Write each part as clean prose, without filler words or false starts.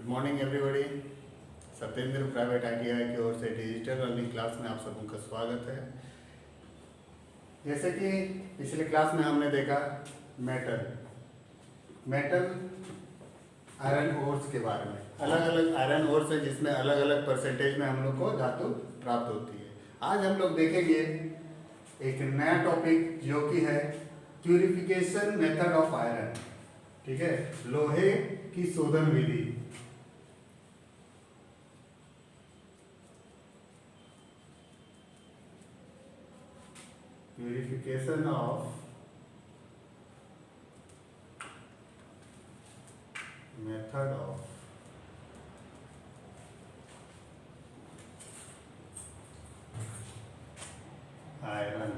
Good morning everybody. Satyendra private ITI की ओर से digital learning class में आप सबों का स्वागत है। जैसे कि पिछले क्लास में हमने देखा मेटल आयरन ओर्स के बारे में। अलग अलग आयरन ओर्स है जिसमें अलग अलग परसेंटेज में हम लोग को धातु प्राप्त होती है। आज हम लोग देखेंगे एक नया टॉपिक जो कि है प्यूरिफिकेशन मेथड ऑफ आयरन। ठीक है, लोहे की शोधन विधि। Purification of method of iron.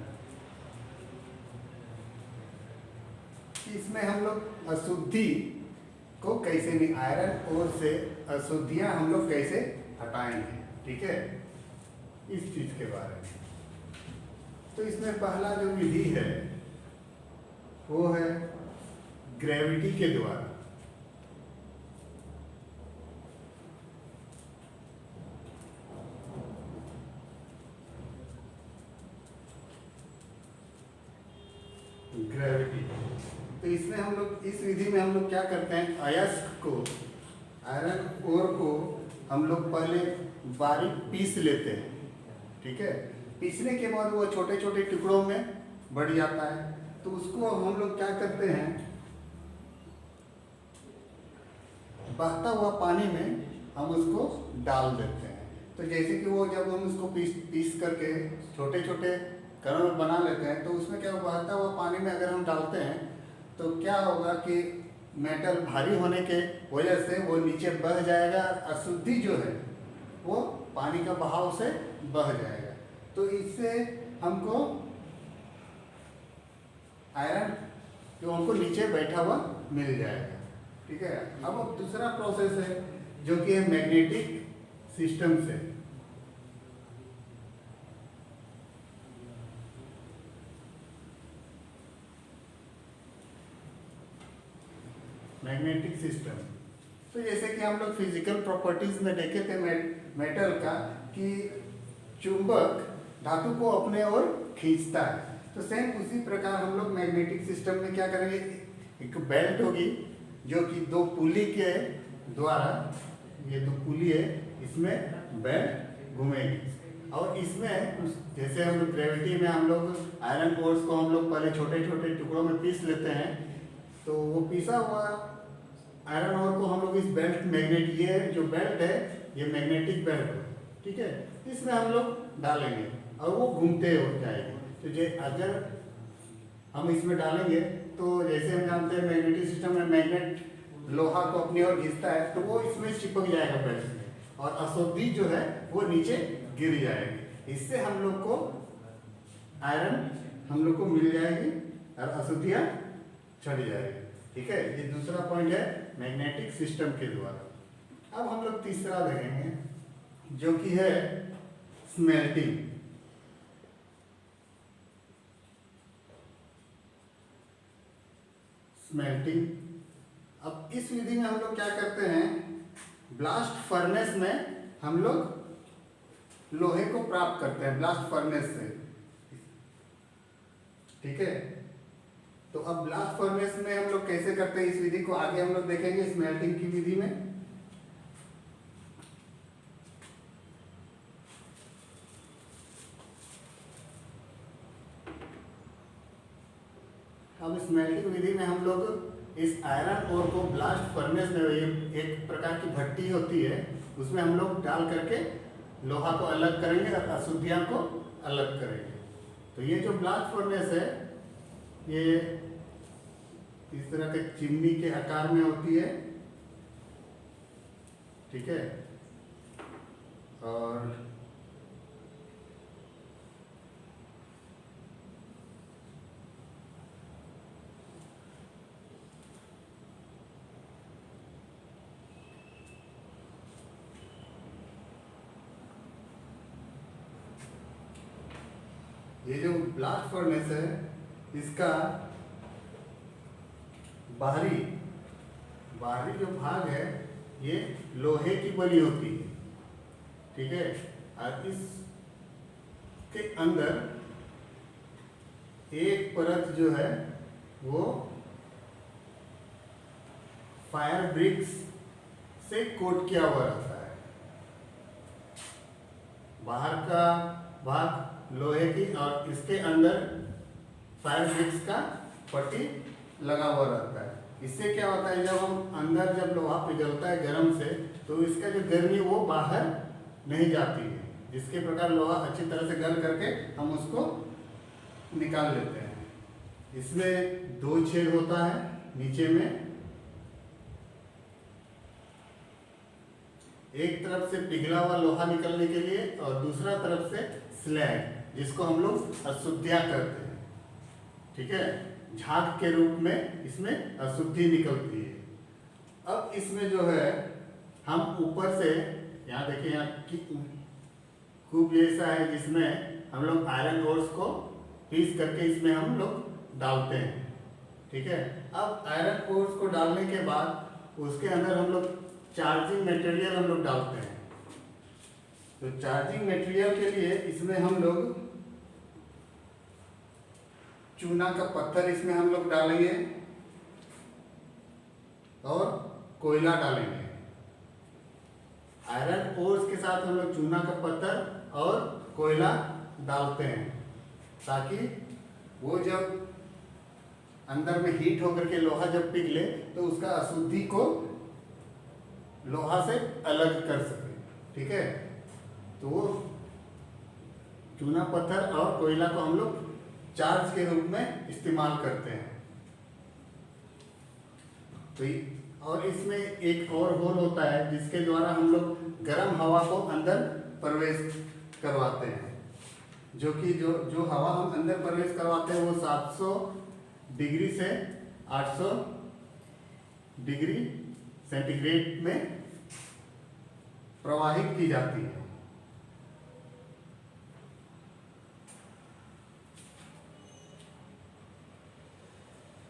इसमें हम लोग अशुद्धि को कैसे भी आयरन और से अशुद्धियां हम लोग कैसे हटाएंगे। ठीक है, इस चीज के बारे में। तो इसमें पहला जो विधि है वो है ग्रेविटी के द्वारा। ग्रेविटी। तो इसमें हम लोग इस विधि में हम लोग क्या करते हैं, अयस्क को आयरन ओर को हम लोग पहले बारीक पीस लेते हैं। ठीक है, पीसने के बाद वो छोटे छोटे टुकड़ों में बढ़ जाता है। तो उसको हम लोग क्या करते हैं, बहता हुआ पानी में हम उसको डाल देते हैं। तो जैसे कि वो जब हम उसको पीस करके छोटे छोटे कणों में बना लेते हैं, तो उसमें क्या बहता हुआ पानी में अगर हम डालते हैं तो क्या होगा कि मेटल भारी होने के वजह से वो नीचे बह जाएगा। अशुद्धि जो है वो पानी का बहाव से बह जाएगा। तो इससे हमको आयरन जो हमको नीचे बैठा हुआ मिल जाएगा। ठीक है, अब दूसरा प्रोसेस है जो कि है मैग्नेटिक सिस्टम से। Magnetic system. तो जैसे कि हम लोग फिजिकल प्रॉपर्टीज में देखे थे मेटल का कि चुंबक धातु को अपने ओर खींचता है। तो सेम उसी प्रकार हम लोग मैग्नेटिक सिस्टम में क्या करेंगे, एक बेल्ट होगी जो कि दो पुली के द्वारा, ये दो पुली है, इसमें बेल्ट घूमेगी। और इसमें जैसे हम लोग ग्रेविटी में हम लोग आयरन कोर्स को हम लोग पहले छोटे छोटे टुकड़ों में पीस लेते हैं। तो वो पीसा हुआ आयरन ओर को हम लोग इस बेल्ट मैग्नेट, ये जो बेल्ट है ये मैग्नेटिक बेल्ट है। ठीक है, इसमें हम लोग डालेंगे और वो घूमते हो जाएगी। तो अगर हम इसमें डालेंगे तो जैसे हम जानते हैं मैग्नेटिक सिस्टम में मैग्नेट लोहा को अपनी ओर खींचता है, तो वो इसमें चिपक जाएगा बेल्ट में और अशुद्धि जो है वो नीचे गिर जाएगी। इससे हम लोग को आयरन हम लोग को मिल जाएगी और अशुद्धियाँ छट जाएगी। ठीक है, ये दूसरा पॉइंट है मैग्नेटिक सिस्टम के द्वारा। अब हम लोग तीसरा देखेंगे जो कि है स्मेल्टिंग। स्मेल्टिंग। अब इस विधि में हम लोग क्या करते हैं, ब्लास्ट फर्नेस में हम लोग लोहे को प्राप्त करते हैं, ब्लास्ट फर्नेस से। ठीक है, तो अब ब्लास्ट फर्नेस में हम लोग कैसे करते हैं इस विधि को आगे हम लोग देखेंगे स्मेल्टिंग की विधि में। अब स्मेल्टिंग विधि में हम लोग इस आयरन ओर को ब्लास्ट फर्नेस में, एक प्रकार की भट्टी होती है, उसमें हम लोग डाल करके लोहा को अलग करेंगे और अशुद्धियां को अलग करेंगे। तो ये जो ब्लास्ट फर्नेस है ये इस तरह के चिमनी के आकार में होती है। ठीक है, और ये जो ब्लास्ट फर्नेस है इसका बाहरी जो भाग है ये लोहे की बनी होती है, ठीक है। और इसके अंदर एक परत जो है वो फायर ब्रिक्स से कोट किया हुआ रहता है। बाहर का भाग लोहे की और इसके अंदर फायर ब्रिक्स का पट्टी लगा हुआ रहता है। इससे क्या होता है, जब हम अंदर जब लोहा पिघलता है गर्म से, तो इसका जो गर्मी वो बाहर नहीं जाती है, जिसके प्रकार लोहा अच्छी तरह से गल करके हम उसको निकाल लेते हैं। इसमें 2 छेद होता है नीचे में, एक तरफ से पिघला हुआ लोहा निकलने के लिए और दूसरा तरफ से स्लैग, जिसको हम लोग अशुद्धियाँ करते हैं, ठीक है। झाग के रूप में इसमें अशुद्धि निकलती है। अब इसमें जो है हम ऊपर से, यहाँ देखिए, यहाँ कूप जैसा है जिसमें हम लोग आयरन ओर्स को पीस करके इसमें हम लोग डालते हैं, ठीक है। अब आयरन ओर्स को डालने के बाद उसके अंदर हम लोग चार्जिंग मटेरियल हम लोग डालते हैं। तो चार्जिंग मटेरियल के लिए इसमें हम लोग चूना का पत्थर इसमें हम लोग डालेंगे और कोयला डालेंगे। आयरन ओर्स के साथ हम लोग चूना का पत्थर और कोयला डालते हैं, ताकि वो जब अंदर में हीट होकर के लोहा जब पिघले तो उसका अशुद्धि को लोहा से अलग कर सके, ठीक है। तो वो चूना पत्थर और कोयला को हम लोग चार्ज के रूप में इस्तेमाल करते हैं। तो और इसमें एक और होल होता है जिसके द्वारा हम लोग गर्म हवा को अंदर प्रवेश करवाते हैं, जो कि जो हवा हम अंदर प्रवेश करवाते हैं वो 700 डिग्री से 800 डिग्री सेंटीग्रेड में प्रवाहित की जाती है।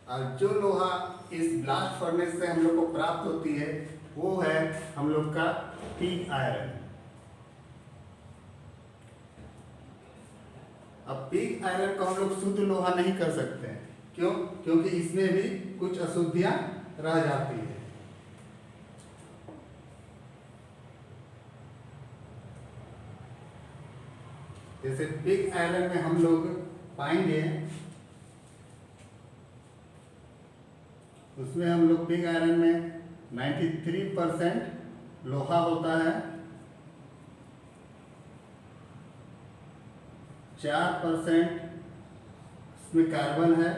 और जो लोहा इस ब्लास्ट फर्नेस से हम लोग को प्राप्त होती है वो है हम लोग का पिग आयरन। अब पिग आयरन को हम लोग शुद्ध लोहा नहीं कर सकते हैं, क्यों? क्योंकि इसमें भी कुछ अशुद्धियां रह जाती है। जैसे पिग आयरन में हम लोग पाएंगे, उसमें हम लोग पिग आयरन में 93% लोहा होता है, 4% इसमें कार्बन है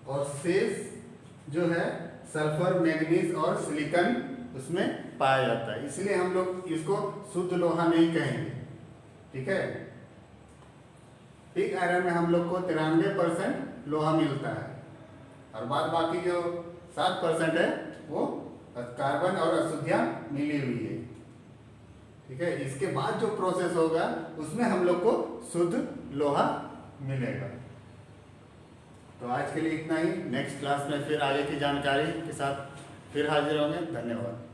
और शेष जो है सल्फर, मैग्नीज और सिलिकॉन उसमें पाया जाता है। इसलिए हम लोग इसको शुद्ध लोहा नहीं कहेंगे, ठीक है। पिग आयरन में हम लोग को 93% लोहा मिलता है और बाद बाकी जो 7% है वो कार्बन और अशुद्धियां मिली हुई है, ठीक है। इसके बाद जो प्रोसेस होगा उसमें हम लोग को शुद्ध लोहा मिलेगा। तो आज के लिए इतना ही। नेक्स्ट क्लास में फिर आगे की जानकारी के साथ फिर हाजिर होंगे। धन्यवाद।